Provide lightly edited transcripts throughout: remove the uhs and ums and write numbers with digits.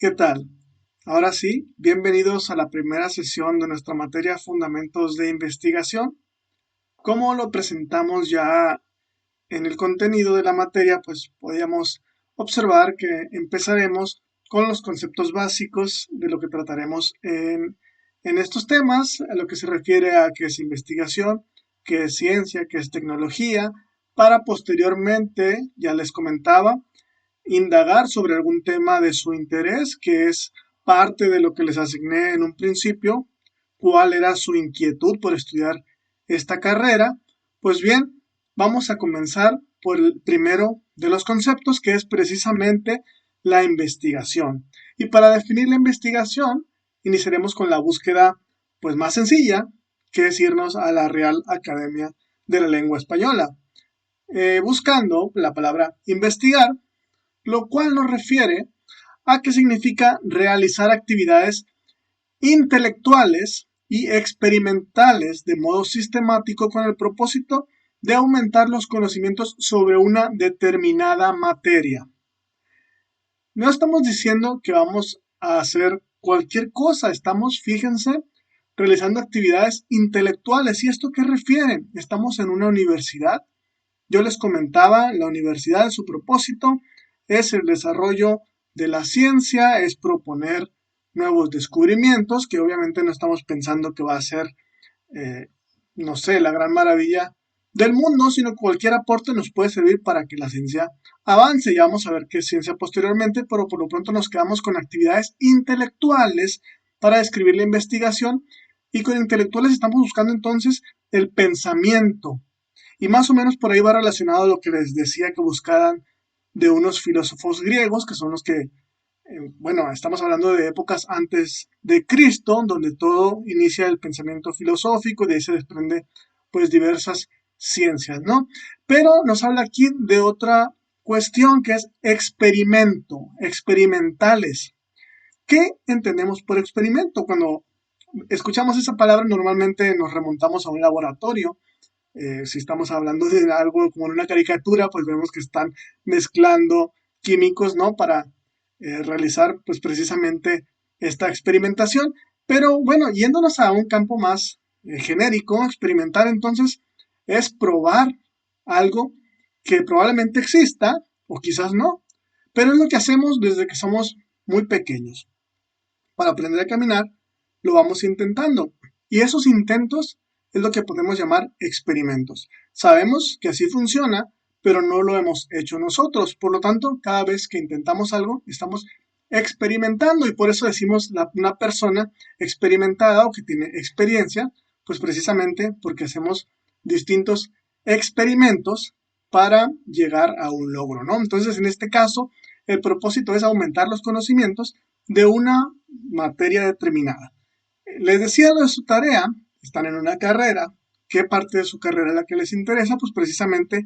¿Qué tal? Ahora sí, bienvenidos a la primera sesión de nuestra materia Fundamentos de Investigación. Como lo presentamos ya en el contenido de la materia, pues podíamos observar que empezaremos con los conceptos básicos de lo que trataremos en estos temas, a lo que se refiere a qué es investigación, qué es ciencia, qué es tecnología, para posteriormente, ya les comentaba, indagar sobre algún tema de su interés, que es parte de lo que les asigné en un principio, cuál era su inquietud por estudiar esta carrera. Pues bien, vamos a comenzar por el primero de los conceptos, que es precisamente la investigación. Y para definir la investigación, iniciaremos con la búsqueda pues más sencilla, que es irnos a la Real Academia de la Lengua Española. Buscando la palabra investigar, lo cual nos refiere a que significa realizar actividades intelectuales y experimentales de modo sistemático con el propósito de aumentar los conocimientos sobre una determinada materia. No estamos diciendo que vamos a hacer cualquier cosa, estamos, fíjense, realizando actividades intelectuales. ¿Y esto qué refiere? Estamos en una universidad. Yo les comentaba, la universidad, su propósito es el desarrollo de la ciencia, es proponer nuevos descubrimientos, que obviamente no estamos pensando que va a ser, eh, no sé, la gran maravilla del mundo, sino cualquier aporte nos puede servir para que la ciencia avance. Ya vamos a ver qué es ciencia posteriormente, pero por lo pronto nos quedamos con actividades intelectuales para describir la investigación, y con intelectuales estamos buscando entonces el pensamiento, y más o menos por ahí va relacionado a lo que les decía que buscaran de unos filósofos griegos, que son los que, bueno, estamos hablando de épocas antes de Cristo, donde todo inicia el pensamiento filosófico, y de ahí se desprende pues diversas ciencias, ¿no? Pero nos habla aquí de otra cuestión, que es experimento, experimentales. ¿Qué entendemos por experimento? Cuando escuchamos esa palabra normalmente nos remontamos a un laboratorio. Si estamos hablando de algo como en una caricatura, pues vemos que están mezclando químicos, ¿no? Para realizar, pues precisamente esta experimentación. Pero bueno, yéndonos a un campo más genérico, experimentar entonces es probar algo que probablemente exista o quizás no, pero es lo que hacemos desde que somos muy pequeños. Para aprender a caminar, lo vamos intentando. Y esos intentos es lo que podemos llamar experimentos. Sabemos que así funciona, pero no lo hemos hecho nosotros. Por lo tanto, cada vez que intentamos algo, estamos experimentando, y por eso decimos una persona experimentada o que tiene experiencia, pues precisamente porque hacemos distintos experimentos para llegar a un logro, ¿no? Entonces, en este caso, el propósito es aumentar los conocimientos de una materia determinada. Les decía lo de su tarea, están en una carrera, ¿qué parte de su carrera es la que les interesa? Pues precisamente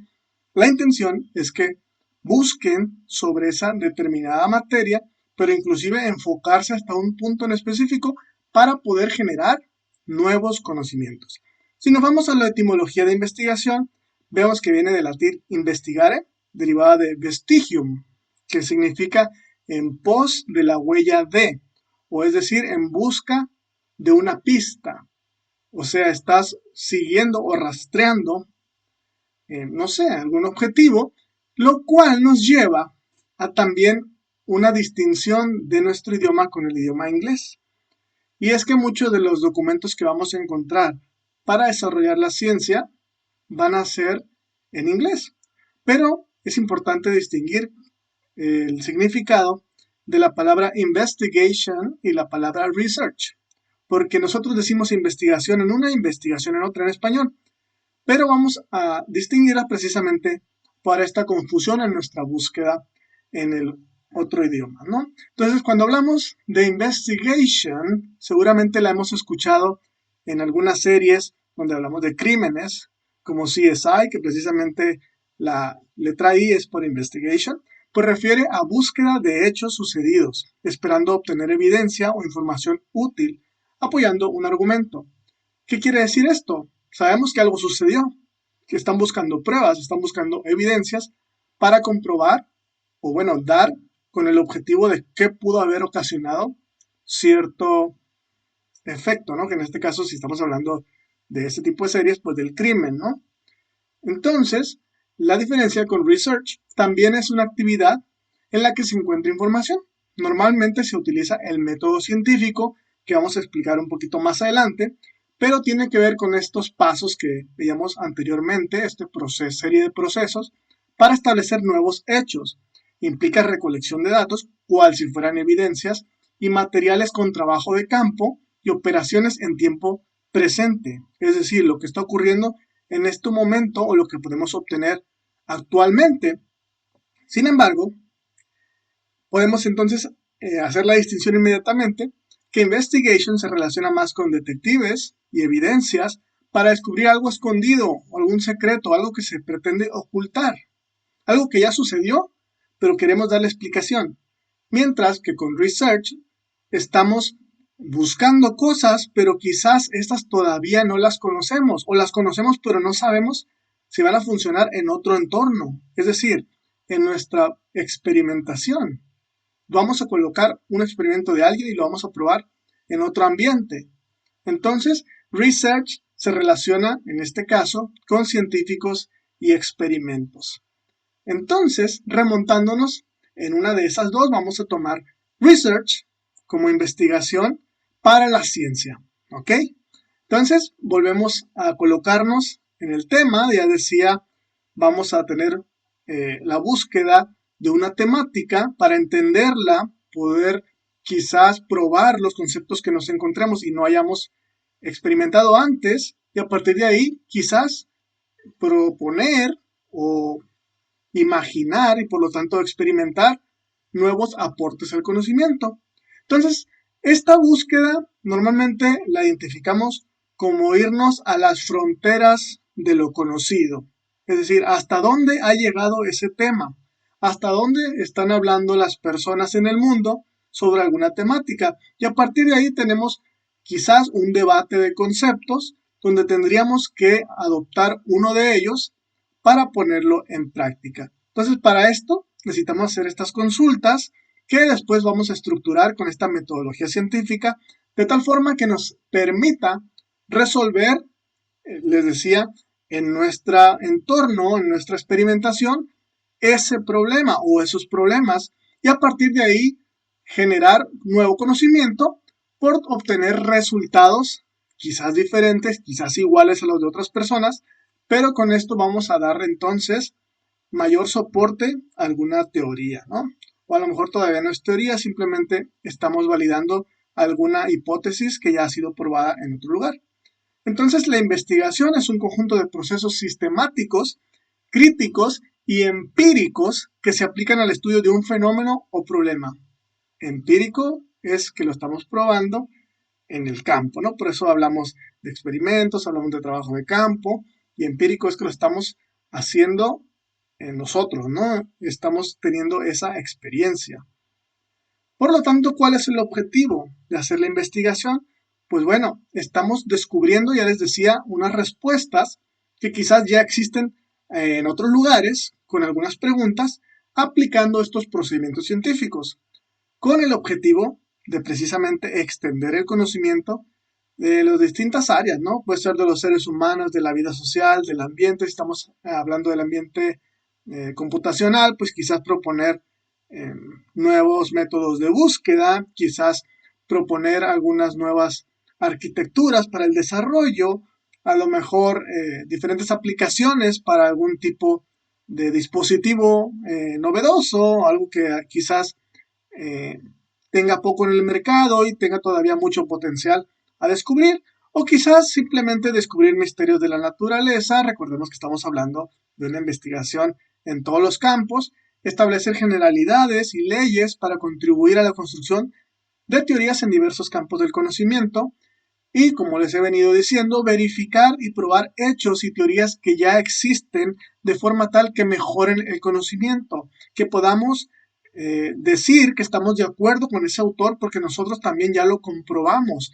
la intención es que busquen sobre esa determinada materia, pero inclusive enfocarse hasta un punto en específico para poder generar nuevos conocimientos. Si nos vamos a la etimología de investigación, vemos que viene del latín investigare, derivada de vestigium, que significa en pos de la huella de, o es decir, en busca de una pista. O sea, estás siguiendo o rastreando, no sé, algún objetivo, lo cual nos lleva a también una distinción de nuestro idioma con el idioma inglés. Y es que muchos de los documentos que vamos a encontrar para desarrollar la ciencia van a ser en inglés. Pero es importante distinguir el significado de la palabra investigation y la palabra research, porque nosotros decimos investigación en una, investigación en otra en español, pero vamos a distinguirla precisamente para esta confusión en nuestra búsqueda en el otro idioma, ¿no? Entonces, cuando hablamos de investigation, seguramente la hemos escuchado en algunas series donde hablamos de crímenes, como CSI, que precisamente la letra I es por investigation, pues refiere a búsqueda de hechos sucedidos, esperando obtener evidencia o información útil, apoyando un argumento. ¿Qué quiere decir esto? Sabemos que algo sucedió, que están buscando pruebas, están buscando evidencias para comprobar o, bueno, dar con el objetivo de qué pudo haber ocasionado cierto efecto, ¿no? Que en este caso, si estamos hablando de este tipo de series, pues del crimen, ¿no? Entonces, la diferencia con research también es una actividad en la que se encuentra información. Normalmente se utiliza el método científico, que vamos a explicar un poquito más adelante, pero tiene que ver con estos pasos que veíamos anteriormente, serie de procesos, para establecer nuevos hechos. Implica recolección de datos, cual si fueran evidencias, y materiales con trabajo de campo y operaciones en tiempo presente, es decir, lo que está ocurriendo en este momento o lo que podemos obtener actualmente. Sin embargo, podemos entonces hacer la distinción inmediatamente que investigation se relaciona más con detectives y evidencias para descubrir algo escondido o algún secreto, algo que se pretende ocultar, algo que ya sucedió, pero queremos darle explicación. Mientras que con research estamos buscando cosas, pero quizás estas todavía no las conocemos o las conocemos, pero no sabemos si van a funcionar en otro entorno, es decir, en nuestra experimentación. Vamos a colocar un experimento de alguien y lo vamos a probar en otro ambiente. Entonces, research se relaciona, en este caso, con científicos y experimentos. Entonces, remontándonos en una de esas dos, vamos a tomar research como investigación para la ciencia, ¿ok? Entonces, volvemos a colocarnos en el tema, ya decía, vamos a tener la búsqueda de una temática para entenderla, poder quizás probar los conceptos que nos encontremos y no hayamos experimentado antes, y a partir de ahí quizás proponer o imaginar y por lo tanto experimentar nuevos aportes al conocimiento. Entonces, esta búsqueda normalmente la identificamos como irnos a las fronteras de lo conocido, es decir, hasta dónde ha llegado ese tema, hasta dónde están hablando las personas en el mundo sobre alguna temática, y a partir de ahí tenemos quizás un debate de conceptos donde tendríamos que adoptar uno de ellos para ponerlo en práctica. Entonces, para esto necesitamos hacer estas consultas que después vamos a estructurar con esta metodología científica de tal forma que nos permita resolver, les decía, en nuestro entorno, en nuestra experimentación, ese problema o esos problemas y a partir de ahí generar nuevo conocimiento por obtener resultados quizás diferentes, quizás iguales a los de otras personas, pero con esto vamos a dar entonces mayor soporte a alguna teoría, ¿no? O a lo mejor todavía no es teoría, simplemente estamos validando alguna hipótesis que ya ha sido probada en otro lugar. Entonces, la investigación es un conjunto de procesos sistemáticos, críticos y empíricos que se aplican al estudio de un fenómeno o problema. Empírico es que lo estamos probando en el campo, ¿no? Por eso hablamos de experimentos, hablamos de trabajo de campo, y empírico es que lo estamos haciendo en nosotros, ¿no? Estamos teniendo esa experiencia. Por lo tanto, ¿cuál es el objetivo de hacer la investigación? Pues bueno, estamos descubriendo, ya les decía, unas respuestas que quizás ya existen en otros lugares con algunas preguntas aplicando estos procedimientos científicos con el objetivo de precisamente extender el conocimiento de las distintas áreas, ¿no? Puede ser de los seres humanos, de la vida social, del ambiente, si estamos hablando del ambiente computacional, pues quizás proponer nuevos métodos de búsqueda, quizás proponer algunas nuevas arquitecturas para el desarrollo, a lo mejor diferentes aplicaciones para algún tipo de dispositivo novedoso, algo que quizás tenga poco en el mercado y tenga todavía mucho potencial a descubrir, o quizás simplemente descubrir misterios de la naturaleza. Recordemos que estamos hablando de una investigación en todos los campos, establecer generalidades y leyes para contribuir a la construcción de teorías en diversos campos del conocimiento y, como les he venido diciendo, verificar y probar hechos y teorías que ya existen de forma tal que mejoren el conocimiento, que podamos decir que estamos de acuerdo con ese autor porque nosotros también ya lo comprobamos.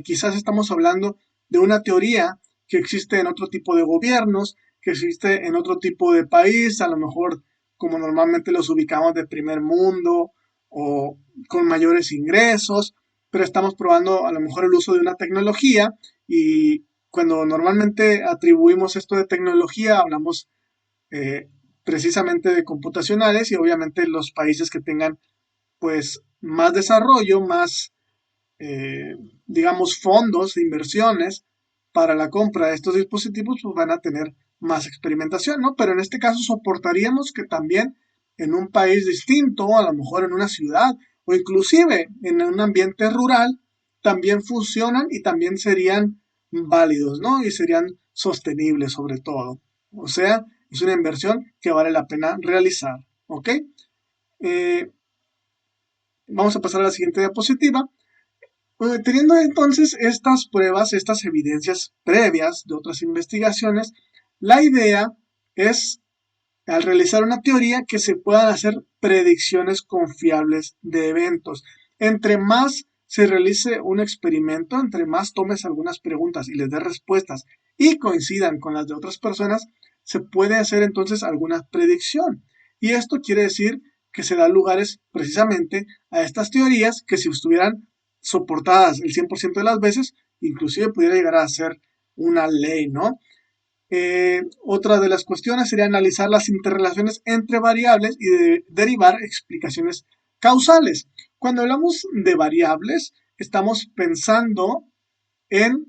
Quizás estamos hablando de una teoría que existe en otro tipo de gobiernos, que existe en otro tipo de país, a lo mejor como normalmente los ubicamos de primer mundo o con mayores ingresos, pero estamos probando a lo mejor el uso de una tecnología y cuando normalmente atribuimos esto de tecnología hablamos eh, precisamente de computacionales y obviamente los países que tengan pues más desarrollo, más eh, digamos fondos de inversiones para la compra de estos dispositivos pues van a tener más experimentación, ¿no? Pero en este caso soportaríamos que también en un país distinto, a lo mejor en una ciudad o inclusive en un ambiente rural, también funcionan y también serían válidos, ¿no? Y serían sostenibles sobre todo. O sea, es una inversión que vale la pena realizar, ¿ok? Eh, Vamos a pasar a la siguiente diapositiva. Teniendo entonces estas pruebas, estas evidencias previas de otras investigaciones, la idea es, al realizar una teoría, que se puedan hacer predicciones confiables de eventos. Entre más se realice un experimento, entre más tomes algunas preguntas y les des respuestas y coincidan con las de otras personas, se puede hacer entonces alguna predicción. Y esto quiere decir que se da lugares precisamente a estas teorías que si estuvieran soportadas el 100% de las veces, inclusive pudiera llegar a ser una ley, ¿no? Otra de las cuestiones sería analizar las interrelaciones entre variables y derivar explicaciones causales. Cuando hablamos de variables, estamos pensando en,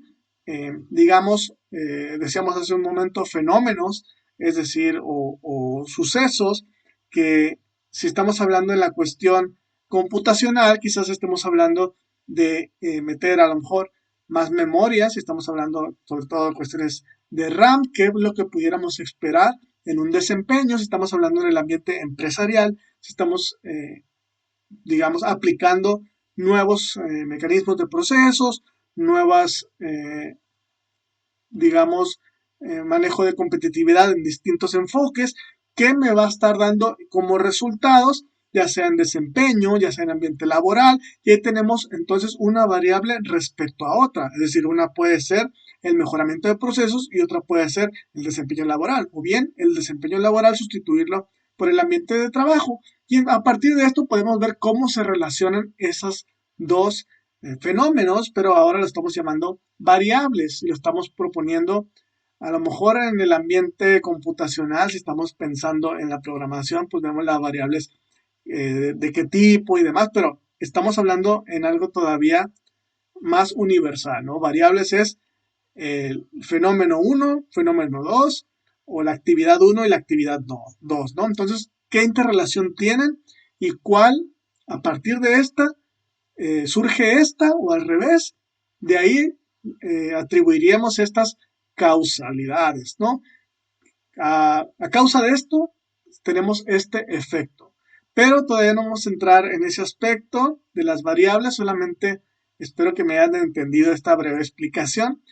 digamos, decíamos hace un momento, fenómenos, es decir, o sucesos que si estamos hablando en la cuestión computacional, quizás estemos hablando de meter a lo mejor más memoria, si estamos hablando sobre todo de cuestiones de RAM, que es lo que pudiéramos esperar en un desempeño, si estamos hablando en el ambiente empresarial, si estamos, digamos, aplicando nuevos mecanismos de procesos, nuevas, digamos, manejo de competitividad en distintos enfoques, que me va a estar dando como resultados, ya sea en desempeño, ya sea en ambiente laboral, y ahí tenemos entonces una variable respecto a otra, es decir, una puede ser el mejoramiento de procesos y otra puede ser el desempeño laboral, o bien el desempeño laboral sustituirlo por el ambiente de trabajo, y a partir de esto podemos ver cómo se relacionan esas dos fenómenos, pero ahora lo estamos llamando variables y lo estamos proponiendo a lo mejor en el ambiente computacional, si estamos pensando en la programación, pues vemos las variables de qué tipo y demás, pero estamos hablando en algo todavía más universal, ¿no? Variables es el fenómeno uno, fenómeno 2 o la actividad uno y la actividad 2, ¿no? Entonces, ¿qué interrelación tienen y cuál, a partir de esta, surge esta o al revés? De ahí atribuiríamos estas causalidades, ¿no? A causa de esto tenemos este efecto. Pero todavía no vamos a entrar en ese aspecto de las variables, solamente espero que me hayan entendido esta breve explicación.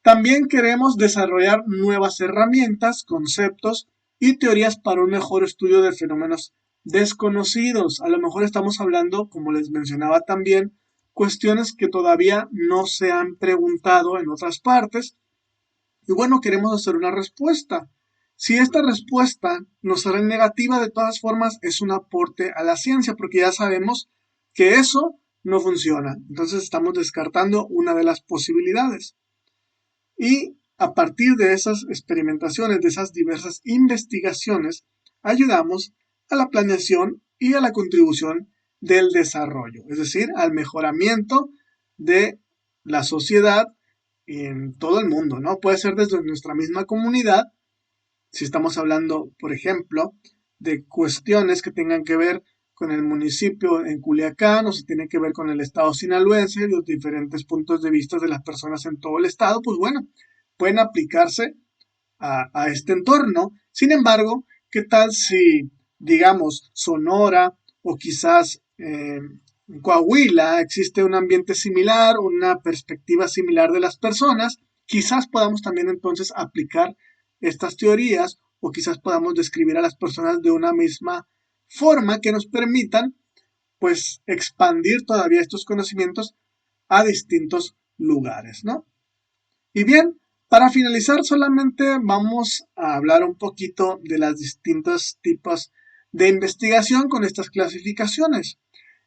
También queremos desarrollar nuevas herramientas, conceptos y teorías para un mejor estudio de fenómenos desconocidos. A lo mejor estamos hablando, como les mencionaba también, cuestiones que todavía no se han preguntado en otras partes. Y bueno, queremos hacer una respuesta. Si esta respuesta nos sale negativa, de todas formas es un aporte a la ciencia, porque ya sabemos que eso no funciona. Entonces estamos descartando una de las posibilidades. Y a partir de esas experimentaciones, de esas diversas investigaciones, ayudamos a la planeación y a la contribución del desarrollo, es decir, al mejoramiento de la sociedad en todo el mundo, ¿no? Puede ser desde nuestra misma comunidad, si estamos hablando, por ejemplo, de cuestiones que tengan que ver con el municipio en Culiacán o si tiene que ver con el estado sinaloense, los diferentes puntos de vista de las personas en todo el estado, pues bueno, pueden aplicarse a este entorno. Sin embargo, ¿qué tal si, digamos, Sonora o quizás Coahuila existe un ambiente similar, una perspectiva similar de las personas? Quizás podamos también entonces aplicar estas teorías o quizás podamos describir a las personas de una misma forma que nos permitan pues expandir todavía estos conocimientos a distintos lugares, ¿no? Y bien, para finalizar solamente vamos a hablar un poquito de las distintos tipos de investigación con estas clasificaciones.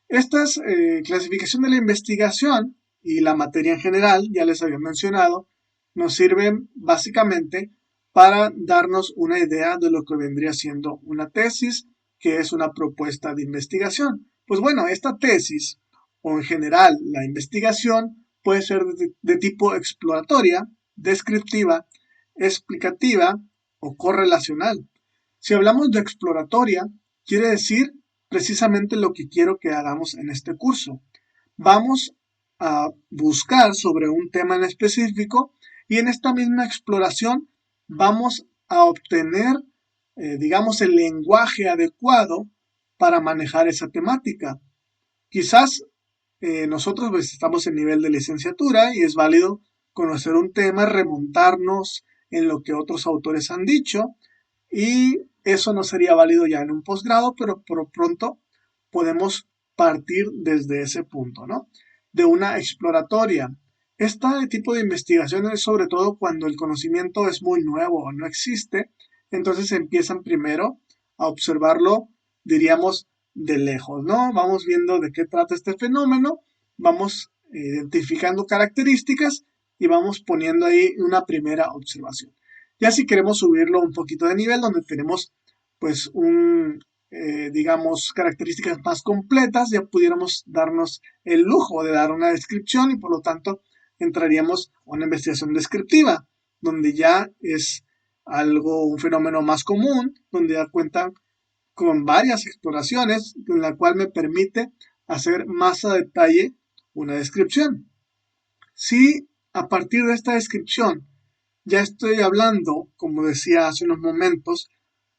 Estas clasificación de la investigación y la materia en general, ya les había mencionado, nos sirven básicamente para darnos una idea de lo que vendría siendo una tesis, que es una propuesta de investigación. Pues bueno, esta tesis, o en general la investigación, puede ser de tipo exploratoria, descriptiva, explicativa o correlacional. Si hablamos de exploratoria, quiere decir precisamente lo que quiero que hagamos en este curso. Vamos a buscar sobre un tema en específico y en esta misma exploración vamos a obtener, digamos, el lenguaje adecuado para manejar esa temática. Quizás nosotros pues, estamos en nivel de licenciatura y es válido conocer un tema, remontarnos en lo que otros autores han dicho y eso no sería válido ya en un posgrado, pero por pronto podemos partir desde ese punto, ¿no? De una exploratoria. Este tipo de investigación es sobre todo cuando el conocimiento es muy nuevo o no existe, entonces empiezan primero a observarlo, diríamos, de lejos, ¿no? Vamos viendo de qué trata este fenómeno, vamos identificando características y vamos poniendo ahí una primera observación. Ya si queremos subirlo un poquito de nivel, donde tenemos pues digamos, características más completas, ya pudiéramos darnos el lujo de dar una descripción y por lo tanto entraríamos a una investigación descriptiva, donde ya es algo, un fenómeno más común, donde ya cuenta con varias exploraciones, en la cual me permite hacer más a detalle una descripción. Si a partir de esta descripción ya estoy hablando, como decía hace unos momentos,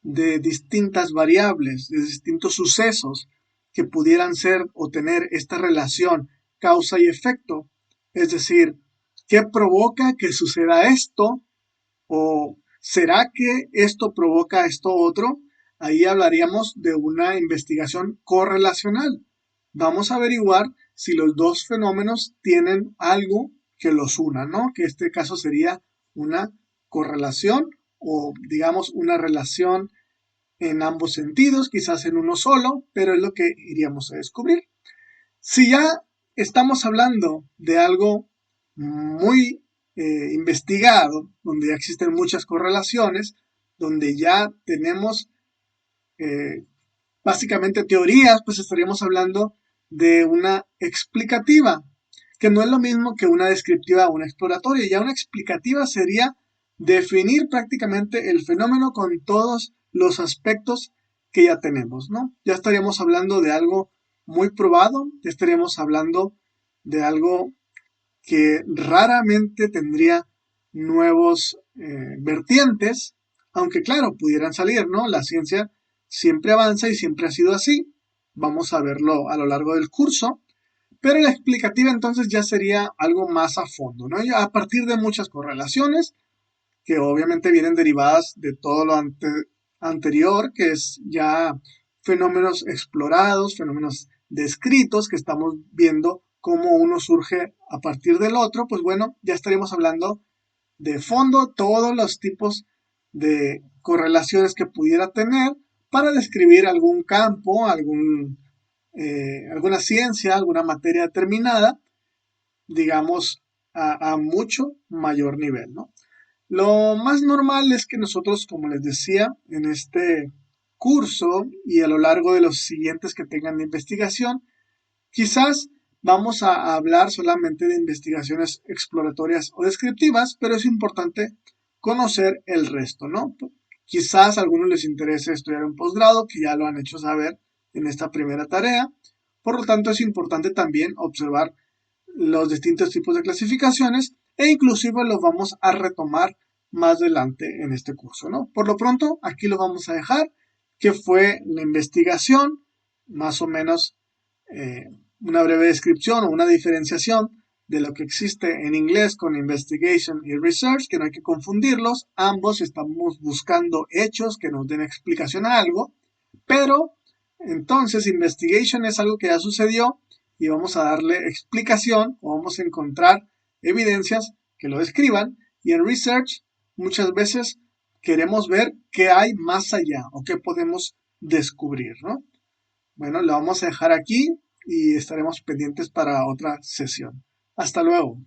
de distintas variables, de distintos sucesos que pudieran ser o tener esta relación causa y efecto. Es decir, ¿qué provoca que suceda esto? ¿O será que esto provoca esto otro? Ahí hablaríamos de una investigación correlacional. Vamos a averiguar si los dos fenómenos tienen algo que los una, ¿no? Que este caso sería una correlación o digamos una relación en ambos sentidos, quizás en uno solo, pero es lo que iríamos a descubrir. Si ya estamos hablando de algo muy investigado, donde ya existen muchas correlaciones, donde ya tenemos eh, básicamente teorías, pues estaríamos hablando de una explicativa, que no es lo mismo que una descriptiva o una exploratoria. Ya una explicativa sería definir prácticamente el fenómeno con todos los aspectos que ya tenemos, ¿no? Ya estaríamos hablando de algo muy probado, ya estaríamos hablando de algo que raramente tendría nuevos vertientes, aunque claro, pudieran salir, ¿no? La ciencia siempre avanza y siempre ha sido así. Vamos a verlo a lo largo del curso. Pero la explicativa entonces ya sería algo más a fondo, ¿no? Y a partir de muchas correlaciones que obviamente vienen derivadas de todo lo anterior, que es ya fenómenos explorados, fenómenos descritos, que estamos viendo cómo uno surge a partir del otro, pues bueno, ya estaríamos hablando de fondo todos los tipos de correlaciones que pudiera tener para describir algún campo, alguna ciencia, alguna materia determinada, digamos, a mucho mayor nivel, ¿no? Lo más normal es que nosotros, como les decía, en este curso y a lo largo de los siguientes que tengan de investigación, quizás vamos a hablar solamente de investigaciones exploratorias o descriptivas, pero es importante conocer el resto, ¿no? Quizás a algunos les interese estudiar un posgrado, que ya lo han hecho saber en esta primera tarea. Por lo tanto, es importante también observar los distintos tipos de clasificaciones e inclusive los vamos a retomar más adelante en este curso, ¿no? Por lo pronto, aquí lo vamos a dejar, que fue la investigación, más o menos una breve descripción o una diferenciación de lo que existe en inglés con investigation y research, que no hay que confundirlos, ambos estamos buscando hechos que nos den explicación a algo, pero entonces investigation es algo que ya sucedió y vamos a darle explicación o vamos a encontrar evidencias que lo describan y en research muchas veces queremos ver qué hay más allá o qué podemos descubrir, ¿no? Bueno, lo vamos a dejar aquí y estaremos pendientes para otra sesión. Hasta luego.